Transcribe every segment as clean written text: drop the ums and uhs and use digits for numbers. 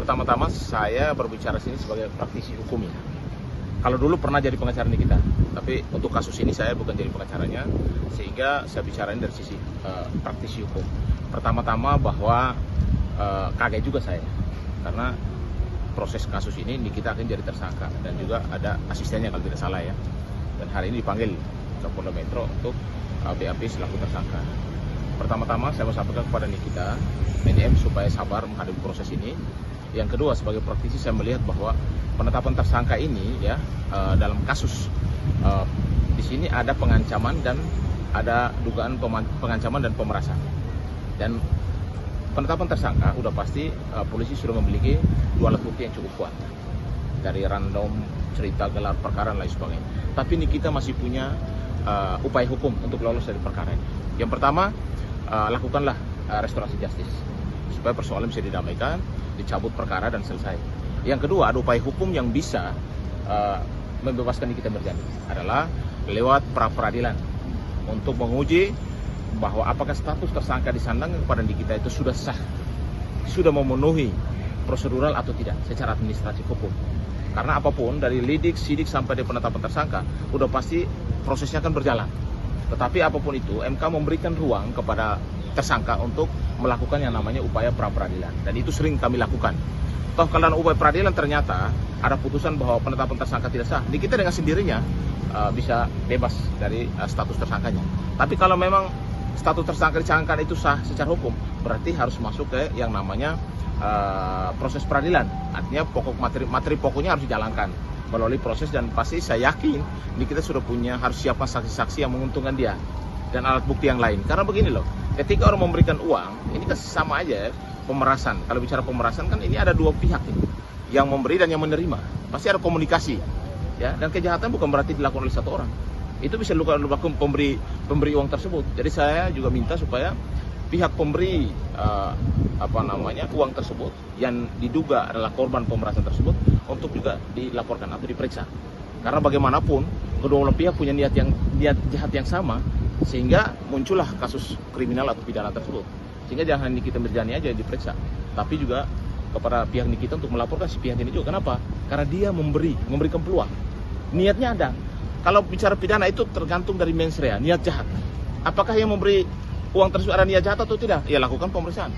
pertama-tama saya berbicara sini sebagai praktisi hukum ya. Kalau dulu pernah jadi pengacara Nikita, tapi untuk kasus ini saya bukan jadi pengacaranya, sehingga saya bicarain dari sisi praktisi hukum. Pertama-tama bahwa kaget juga saya, karena proses kasus ini Nikita akan jadi tersangka dan juga ada asistennya kalau tidak salah ya. Dan hari ini dipanggil ke Polda Metro untuk BAP selaku tersangka. Pertama-tama saya mau sampaikan kepada Nikita, NM supaya sabar menghadapi proses ini. Yang kedua, sebagai praktisi saya melihat bahwa penetapan tersangka ini ya dalam kasus di sini ada pengancaman dan ada dugaan pengancaman dan pemerasan. Dan penetapan tersangka udah pasti polisi sudah memiliki dua alat bukti yang cukup kuat dari random cerita gelar perkara dan lain sebagainya. Tapi Nikita masih punya upaya hukum untuk lolos dari perkara ini. Yang pertama, lakukanlah restorasi justice supaya persoalan bisa didamaikan, dicabut perkara dan selesai. Yang kedua, ada upaya hukum yang bisa membebaskan Nikita Mirjani adalah lewat pra-peradilan untuk menguji bahwa apakah status tersangka disandang kepada Nikita itu sudah sah, sudah memenuhi prosedural atau tidak secara administratif hukum. Karena apapun dari lidik, sidik sampai di penetapan tersangka, udah pasti prosesnya akan berjalan. Tetapi apapun itu, MK memberikan ruang kepada tersangka untuk melakukan yang namanya upaya pra-peradilan. Dan itu sering kami lakukan. Toh kalau upaya peradilan ternyata ada putusan bahwa penetapan tersangka tidak sah, Nikita dengan sendirinya bisa bebas dari status tersangkanya. Tapi kalau memang status tersangka dicangkan itu sah secara hukum, berarti harus masuk ke yang namanya proses peradilan. Artinya materi pokoknya harus dijalankan melalui proses, dan pasti saya yakin Nikita sudah harus siapkan saksi-saksi yang menguntungkan dia dan alat bukti yang lain. Karena begini loh, ketika orang memberikan uang, ini kan sama aja ya, pemerasan. Kalau bicara pemerasan kan ini ada dua pihak ini, yang memberi dan yang menerima. Pasti ada komunikasi, ya. Dan kejahatan bukan berarti dilakukan oleh satu orang. Itu bisa dilakukan pemberi uang tersebut. Jadi saya juga minta supaya pihak pemberi uang tersebut yang diduga adalah korban pemerasan tersebut untuk juga dilaporkan atau diperiksa. Karena bagaimanapun kedua belah pihak punya niat jahat yang sama, sehingga muncullah kasus kriminal atau pidana tersebut. Sehingga jangan Nikita Mirjani aja yang diperiksa, tapi juga kepada pihak Nikita untuk melaporkan si pihak ini juga. Kenapa? Karena dia memberikan peluang. Niatnya ada. Kalau bicara pidana itu tergantung dari mens rea, niat jahat. Apakah yang memberi uang tersebut ada niat jahat atau tidak? Ya lakukan pemeriksaan.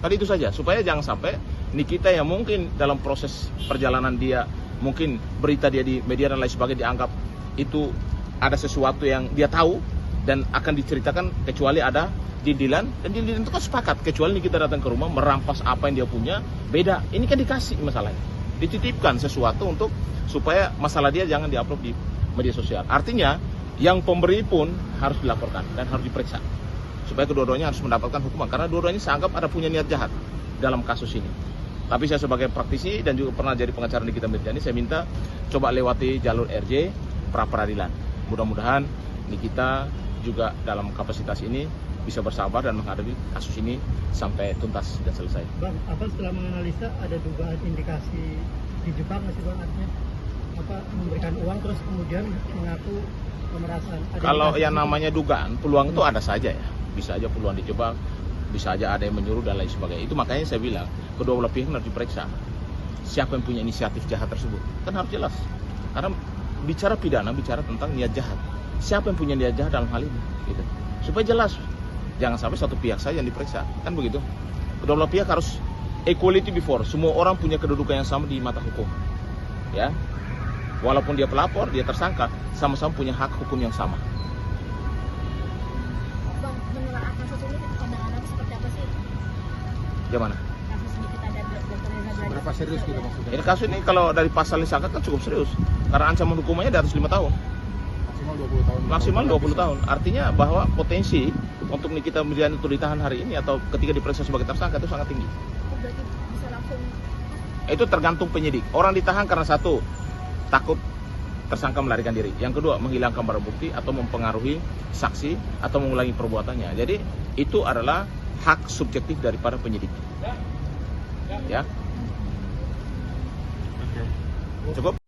Tadi itu saja, supaya jangan sampai Nikita yang mungkin dalam proses perjalanan dia, mungkin berita dia di media dan lain sebagainya dianggap itu ada sesuatu yang dia tahu dan akan diceritakan, kecuali ada didilan, dan didilan itu kan sepakat, kecuali Nikita datang ke rumah merampas apa yang dia punya, beda. Ini kan dikasih masalahnya, dititipkan sesuatu untuk supaya masalah dia jangan diupload di media sosial. Artinya yang pemberi pun harus dilaporkan dan harus diperiksa, supaya kedua-duanya harus mendapatkan hukuman, karena dua-duanya saya anggap ada punya niat jahat dalam kasus ini. Tapi saya sebagai praktisi dan juga pernah jadi pengacara Nikita Mirjani, saya minta coba lewati jalur RJ pra-peradilan. Mudah-mudahan Nikita juga dalam kapasitas ini bisa bersabar dan menghadapi kasus ini sampai tuntas dan selesai. Bang, apa setelah menganalisa ada dugaan indikasi dijebak nggak sih Bang? Artinya apa, memberikan uang terus kemudian mengaku pemerasan? Kalau yang namanya dugaan, peluang itu ada saja ya. Bisa aja peluang dijebak, bisa aja ada yang menyuruh dan lain sebagainya. Itu makanya saya bilang kedua belah pihak harus diperiksa. Siapa yang punya inisiatif jahat tersebut kan harus jelas. Karena bicara pidana bicara tentang niat jahat. Siapa yang punya niat jahat dalam hal ini? Gitu. Supaya jelas. Jangan sampai satu pihak saja yang diperiksa. Kan begitu. Kedua belah pihak harus equality before. Semua orang punya kedudukan yang sama di mata hukum. Ya. Walaupun dia pelapor, dia tersangka, sama-sama punya hak hukum yang sama. Bang, menelaah kasus ini pandangan seperti apa sih? Gimana? Kasus ini kita ada Dr. Reza Belajar. Berapa serius gitu maksudnya? Ini kasus ini kalau dari pasal disangka kan cukup serius. Karena ancaman hukumannya di atas 5 tahun. Maksimal 20 tahun. Maksimal 20 tahun. Artinya bahwa potensi untuk Nikita Mirjani itu ditahan hari ini atau ketika diperiksa sebagai tersangka itu sangat tinggi. Berarti bisa langsung. Itu tergantung penyidik. Orang ditahan karena satu, takut tersangka melarikan diri. Yang kedua, menghilangkan barang bukti atau mempengaruhi saksi atau mengulangi perbuatannya. Jadi itu adalah hak subjektif daripada penyidik. Ya. Cukup?